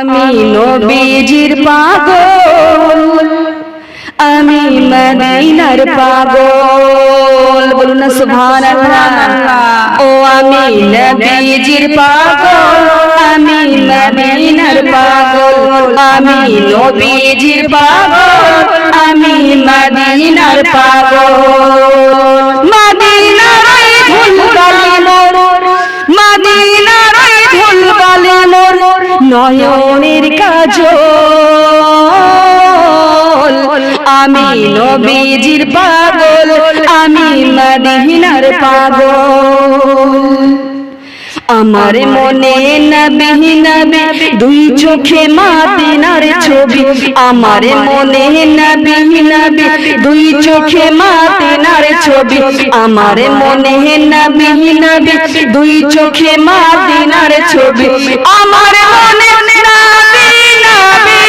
আমি নবীজির পাগল, আমি মদিনার পাগল। বলুন না সুবহানাল্লাহ। ও আমি নবীজির পাগল, আমি মদিনার পাগল। আমি নবীজির পাগল, আমি মদিনার পাগল। মদিনার ধুলবালি মোর, মদিনার ধুলবালি মোর নয়নের কাজল। আমি নবীজির পাগল, আমি মদিনার পাগল। আমার মনে নবী নবী দুই চোখে মদিনার ছবি। আমার মনে নবী নবী দুই চোখে মদিনার ছবি। আমার মনে নবী নবী দুই চোখে মদিনার ছবি। আমার মনে নবী নবী,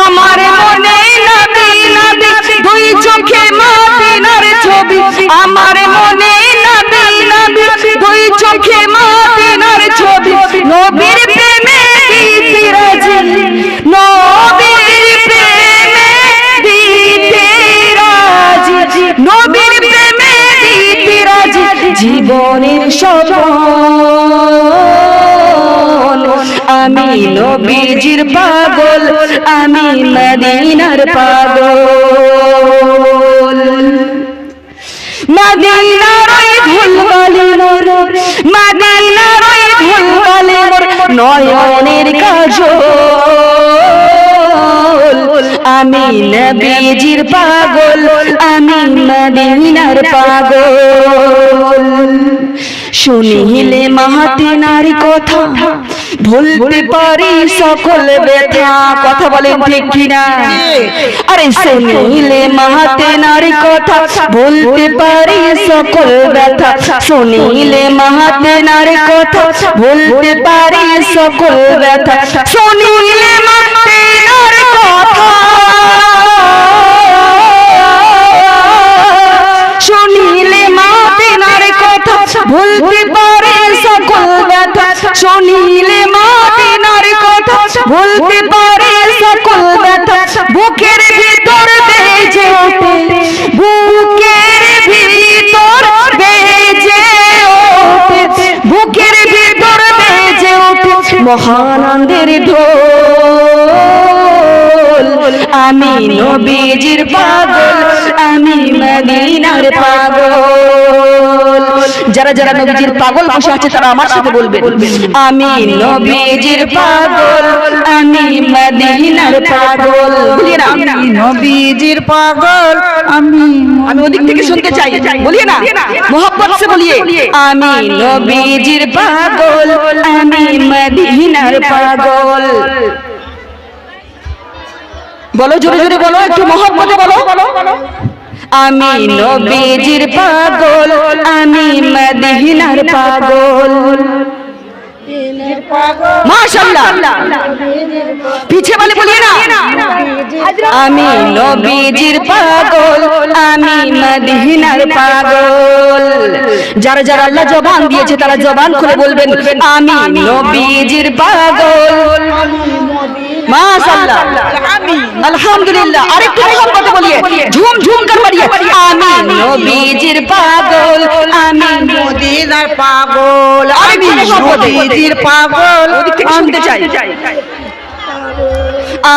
আমার মনে নবী নবী দুই চোখে মদিনার ছবি। আমার মনে নবী নবী দুই চোখে মদিনার ছবি। নবীর প্রেমে দিতে রাজি, নবীর প্রেমে দিতে রাজি, নবীর প্রেমে দিতে রাজি জীবনের সপন। আমি নবীজির পাগল, আমি মদিনার পাগল। মদিনার ধুলবালি মোর, মদিনার ধুলবালি মোর নয়নের কাজল। আমি নবীজির পাগল, আমি মদিনার পাগল। শুনিলে মাহাতিনার কথা ভুলতে পারি সকল ব্যথা। কথা বলেন ঠিক কিনা? আরে শুনিলে মাহাতিনার কথা ভুলতে পারি সকল ব্যথা। শুনিলে মাহাতিনার কথা ভুলতে পারি সকল ব্যথা। শুনিলে মাহাতিনার কথা, শুনিলে মাদিনার কথা ভুলতে পারে সকল ব্যথা। শুনিলে মাদিনার কথা ভুলতে পারে সকল ব্যথা। বুকের ভিতর বেজে ওঠে, বুকের ভিতর বেজে ওঠে, বুকের ভিতর বেজে ওঠে মহানন্দের ঢোল। আমি নবীজির পাগল, আমি মদিনার পাগল। যারা যারা নবীজির পাগল বসে আছে তারা আমার সাথে বলবেন, আমি নবীজির পাগল, আমি মদিনার পাগল। বলিয়ে না, আমি নবীজির পাগল, আমি ওদিক থেকে শুনতে চাই। বলিয়ে না, মোহব্বত সে বলিয়ে, আমি নবীজির পাগল, আমি মদিনার পাগল। বলো জোরে জোরে বলো, একটু মোহব্বতে বলো। আমি নবীজির পাগল, আমি মদিনার পাগল। মাশাআল্লাহ, পিছে বলে বলিয়ে না, আমি নবীজির পাগল, আমি মদিনার পাগল। যারা যারা আল্লাহ জবান দিয়েছে তারা জবান খুলে বলবেন, আমি নবীজির পাগল। মাশাআল্লাহ, আলহামদুলিল্লাহ। আরেকটু মোহব্বতে বলিয়ে, ঝুম ঝুম করে বলিয়ে, আমি নবীজির পাগল, আমি মদিনার পাগল, আমি নবীজির পাগল। ওদিক থেকে শুনতে চাই।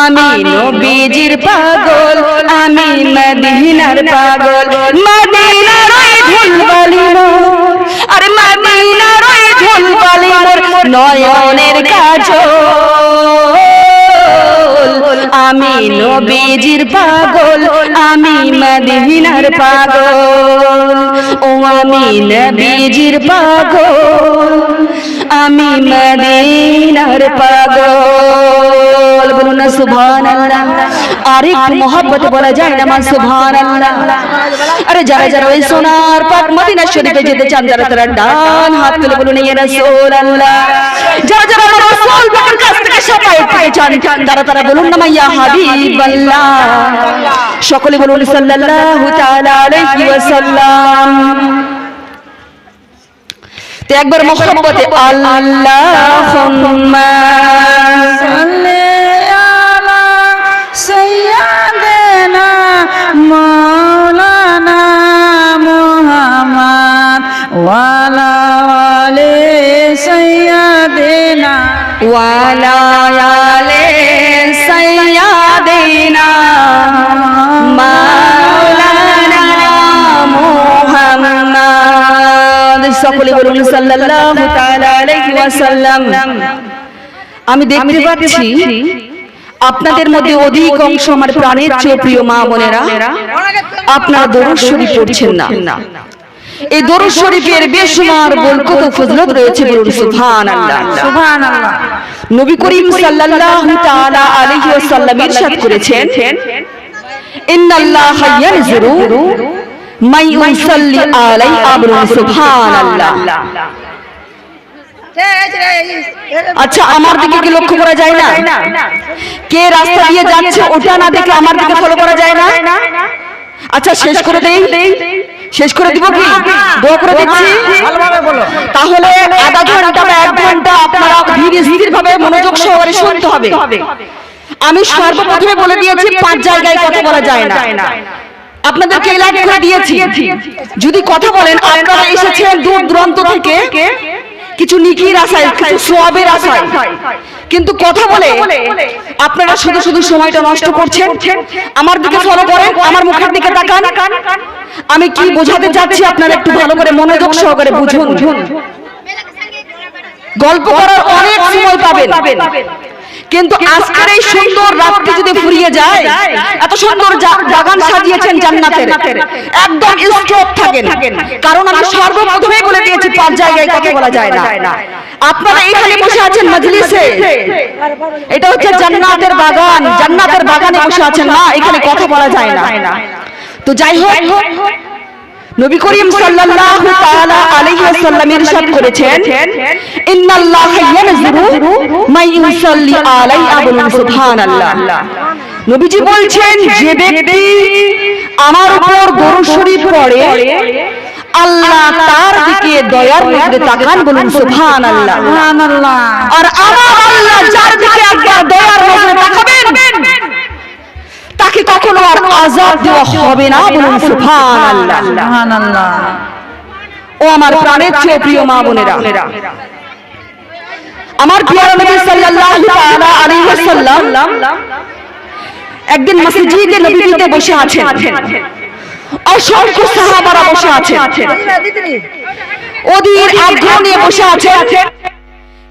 আমি নবীজির পাগল, আমি মদিনার পাগল। মদিনার ধুলবালি মোর, আরে মদিনার ধুলবালি মোর নয়নের কাজল। আমি নবীজির পাগল, আমি মদিনার পাগল। ও আমি নবীজির পাগল, আমি মদিনার পাগল। বলুন না সুবহানাল্লাহ। আরে মোহব্বত বলা যায় না, মা সুবহানাল্লাহ। আরে যারা যারা ওই সোনার পাক মদিনা শরীফে যেতে চান তারা তারা ডান হাত তুলে বলুন ইয়া রাসূলুল্লাহ। যারা যারা আমার রাসূল পাকের কাছ থেকে শাফায়াত পেতে চান তারা তারা বলুন না ইয়া হাবিবাল্লাহ। সকলে বলুন সাল্লাল্লাহু তাআলা আলাইহি ওয়াসাল্লাম। তো একবার মোহাম্মতে আল্লাহুম্মা সাল্লি আলা সাইয়্যিদিনা মাওলানা মুহাম্মদ ওয়া আলা আলি সাইয়্যিদিনা ওয়ালা আলে সাইয়্যিদিনা মাওলানা মুহাম্মদ। সকলে বলুন সাল্লাল্লাহু তাআলা আলাইহি ওয়াসাল্লাম। আমি দেখতে পাচ্ছি আপনাদের মধ্যে অধিকাংশ আমার প্রাণের চেয়ে প্রিয় মা বোনেরা আপনারা দরুদ শরীফ পড়ছেন না। এই দরুদ শরীফের বেশুমার বরকত ও ফজিলত রয়েছে, বলুন সুবহানাল্লাহ। সুবহানাল্লাহ। নবী করিম সাল্লাল্লাহু তাআলা আলাইহি ওয়াসাল্লাম ইরশাদ করেছেন, ইন্নাল্লাহা ইয়ানজুরু মান ইউসাল্লি আলাইহি, বলুন সুবহানাল্লাহ। আচ্ছা, আমার দিকে কি লক্ষ্য করা যায় না? কে রাস্তা দিয়ে যাচ্ছে ওটা না দেখে আমার দিকে ফলো করা যায় না? আচ্ছা, শেষ করে দেই, শেষ করে দিব কি? দোয়া করে দিচ্ছি। ভালোভাবে বলো। তাহলে আধা ঘন্টা বা 1 ঘন্টা আপনারা ধীরে স্থির ভাবে মনোযোগ সহকারে শুনতে হবে। আমি সর্বপ্রথমে বলে দিয়েছি 5 জায়গায় কথা বলা যায় না। আপনাদেরকে এলাকা করে দিয়েছি, যদি কথা বলেন আপনারা এসেছেন দূর দূরান্ত থেকে কিছু নিকির আশায়, কিছু সওয়াবের আশায়, কিন্তু কথা বলে আপনারা শুধু শুধু সময়টা নষ্ট করছেন। আমার দিকে ফলো করেন, আমার মুখের দিকে তাকান। আমি কি বোঝাতে চাচ্ছি আপনারা একটু ভালো করে মনোযোগ সহকারে বুঝুন। গল্প করার অনেক সময় পাবেন, কিন্তু আজকের এই সুন্দর রাতটি যদি ফুরিয়ে যায়, এত সুন্দর বাগান সাজিয়েছেন জান্নাতের, একদম স্টপ থাকেন। কারণ আমি সর্বপ্রথমে বলে দিয়েছি 5 জায়গায় কথা বলা যায় না। আপনারা এখানে বসে আছেন মজলিসে, এটা হচ্ছে জান্নাতের বাগান, জান্নাতের বাগানে বসে আছেন না, এখানে কথা বলা যায় না। তো যাই হোক, নবী করিম সাল্লাল্লাহু তাআলা আলাইহি ওয়াসাল্লাম ইরশাদ করেছেন, ইন্নাল্লাহা ইয়ানজুরু মান ইউসাল্লি আলাইহি, বলুন সুবহানাল্লাহ। নবীজি বলছেন, যে ব্যক্তি আমার উপর দরুদ শরীফ পড়ে আল্লাহ তার দিকে দয়ার নজরে তাকান, বলুন সুবহানাল্লাহ। সুবহানাল্লাহ। আর আমার আল্লাহ যার দিকে একবার দয়ার নজরে তাকাবেন তাকে কখনো আর আযাব দেওয়া হবে না, বলুন সুবহানাল্লাহ। সুবহানাল্লাহ। ও আমার প্রাণের চেয়ে প্রিয় মা বোনেরা, আমার প্রিয় নবী সাল্লাল্লাহু তাআলা আলাইহি ওয়াসাল্লাম একদিন মসজিদে নববীতে বসে আছেন, অসংখ্য সাহাবারা বসে আছেন, ওদের আগ্রহ নিয়ে বসে আছেন,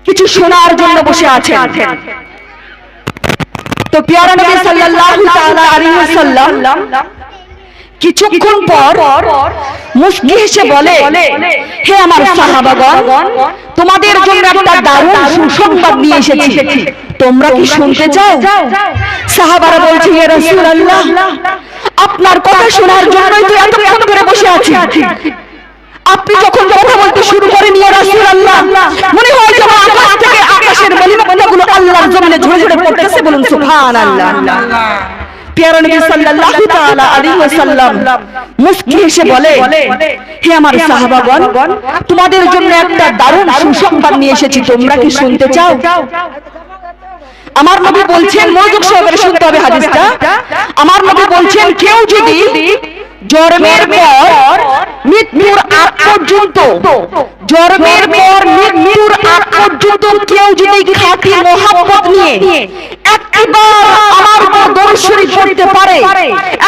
কিছু শোনার জন্য বসে আছেন। তো প্রিয় নবী সাল্লাল্লাহু তাআলা আলাইহি ওয়াসাল্লাম কিছুক্ষণ পর মুস্কি হেসে বলে, হে আমার সাহাবাগণ, তোমাদের জন্য একটা দারুণ সুসংবাদ নিয়ে এসেছি, তোমরা কি শুনতে চাও? সাহাবারা বলছে, ইয়া রাসূলুল্লাহ, আপনার কথা শোনার জন্যই তো এতক্ষণ ধরে বসে আছি। আপনি যখন কথা বলতে শুরু করেন ইয়া রাসূলুল্লাহ, মনে হয় যেন আকাশ থেকে আকাশের মণিমুক্তাগুলো আল্লাহর জমিনে ঝরে ঝরে পড়তেছে, বলুন সুবহানাল্লাহ। প্রিয় নবী সাল্লাল্লাহু তাআলা আলাইহি ওয়াসাল্লাম মুস্কি হেসে বলে, হে আমার সাহাবাগণ, তোমাদের জন্য একটা দারুণ সুসংবাদ নিয়ে এসেছি, তোমরা কি শুনতে চাও? আমার নবী বলছেন, মনোযোগ সহকারে শুনতে হবে হাদিসটা। আমার নবী বলছেন, কেউ যদি জন্মের পর মৃত্যুর আগ পর্যন্ত, জন্মের পর মৃত্যুর আগ পর্যন্ত কেউ যদি খাঁটি মহব্বত নিয়ে একবার আমার উপর দরুদ শরীফ পড়তে পারে,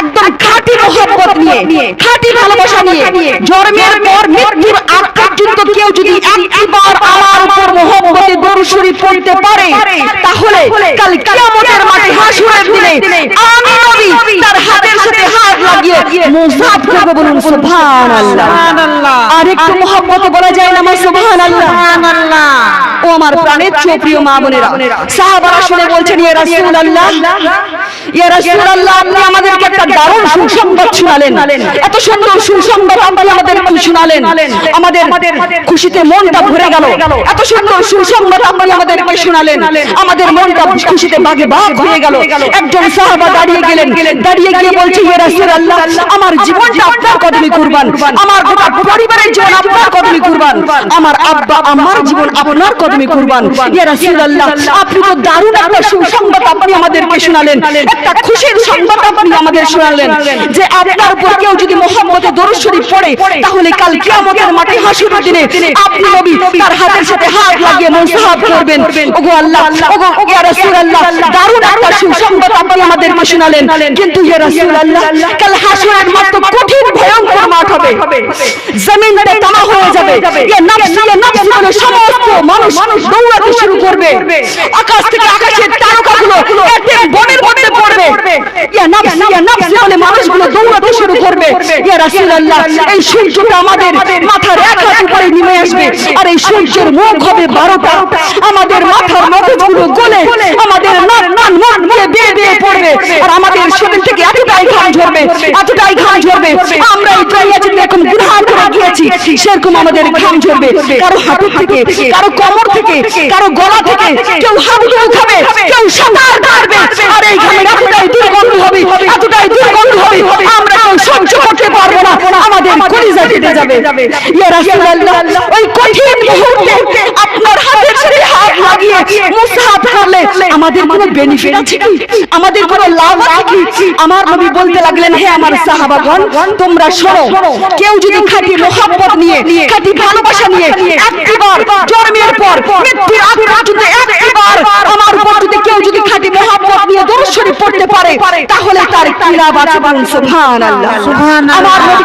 একদম খাঁটি মহব্বত নিয়ে, খাঁটি ভালোবাসা নিয়ে, জন্মের পর মৃত্যুর আগ পর্যন্ত কেউ যদি একবার আমার উপর মহব্বতে দরুদ শরীফ পড়তে পারে, তাহলে কাল কিয়ামতের মাঠে হাসরের দিনে আমি নবী তার হাতের সাথে হাত লাগিয়ে মুসাফ করব, বলুন সুবহানাল্লাহ। সুবহানাল্লাহ। আর একটু মহব্বতে বলা যায় না, সুবহানাল্লাহ। সুবহানাল্লাহ। ও আমার প্রাণের প্রিয় মা বোনেরা, সাহাবারা শুনে বলছেন, ইয়া রাসূলুল্লাহ, ইয়া রাসূলুল্লাহ, আপনি আমাদেরকে একটা দারুণ সুসংবাদ শোনালেন। এত সুন্দর সুসংবাদ আপনি আমাদেরকে শোনালেন, আমাদের খুশিতে মনটা ভরে গেল। এত সুন্দর সুসংবাদ আপনি আমাদেরকে শোনালেন, আমাদের মনটা খুশিতে বাগে বাগ হয়ে গেল। একজন সাহাবা দাঁড়িয়ে গেলেন, দাঁড়িয়ে গিয়ে বলছে, ইয়া রাসূলুল্লাহ, আমার জীবনটা আপনার কদমে কুরবান, আমার গোটা পরিবারের জীবন আপনার কদমে কুরবান, আমার আব্বা আমার জীবন আপনার কদমে কুরবান। ইয়া রাসূলুল্লাহ, আপনি তো দারুণ একটা সুসংবাদ আপনি আমাদেরকে শোনালেন, একটা খুশির সংবাদ আপনি আমাদের শোনালেন যে আপনার উপর কেউ যদি মুহাম্মদে দরুদ শরীফ পড়ে তাহলে কাল কিয়ামতের মাঠে হাসরের দিনে আপনি নবী তার হাতের সাথে হাত লাগিয়ে মুসাহাব করবেন। ওগো আল্লাহ, ওগো ইয়া রাসূলুল্লাহ, দারুণ একটা সুসংবাদ আপনি আমাদেরকে শোনালেন, কিন্তু ইয়া রাসূলুল্লাহ, কাল হাসরের মাঠ তো কঠিন ভয়ঙ্কর মাঠ হবে, জমিনটা তামা হয়ে যাবে। ইয়া নাফসি বলে সমস্ত মানুষ দৌড়াতে শুরু করবে, আকাশ থেকে আকাশের তারকাগুলো এতে বনের মধ্যে পড়বে। ইয়া নাফসি বলে মানুষগুলো দৌড়াতে শুরু করবে। ইয়া রাসূলুল্লাহ, এই সূর্যটা আমাদের মাথার এক হাত উপরে নেমে আসবে, আর এই সূর্যের মুখ হবে 12টা, আমাদের মাথার মগজগুলো গলে আমাদের নাক কান মুখ দিয়ে বেয়ে বেয়ে পড়বে, আর আমাদের শরীর থেকে এতটাই ঘাম ঝরবে, এতটাই ঘাম ঝরবে, আমরা এই দুনিয়াতে এরকম গুনাহ করে গিয়েছি সেরকম আমাদের ঘাম ঝরবে। কারো হাঁটু থেকে, কারো কোমর থেকে, কারো গলা থেকে, কেউ হাঁটু উঠাবে, কেউ সাঁতার কাটবে, আর এই ঘামে এতটাই দুর্গন্ধ হবে, এতটাই দুর্গন্ধ হবে, আমরা কেউ সহ্য করতে পারবো না, আমাদের কলিজা কেটে যাবে। ইয়া রাসূলুল্লাহ, ওই কঠিন মুহূর্তে আপনার হাতের সাথে হাত লাগিয়ে মুসাহাব করলে আমাদের কোনো বেনিফিট আছে কি, আমাদের কোনো লাভ আছে কি? আমার নবী বলতে লাগলেন, হে আমার সাহাবাগণ, তোমরা শোনো, কেউ যদি খাঁটি মুহাব্বত নিয়ে, খাঁটি ভালোবাসা নিয়ে একবার জন্মের পর মৃত্যুর আগ পর্যন্ত একবার আমার উপর যদি কেউ যদি খাঁটি মুহাব্বত নিয়ে দরুদ শরীফ পড়তে পারে তাহলে তার কিরাত আছে। সুবহানাল্লাহ, সুবহানাল্লাহ। আমার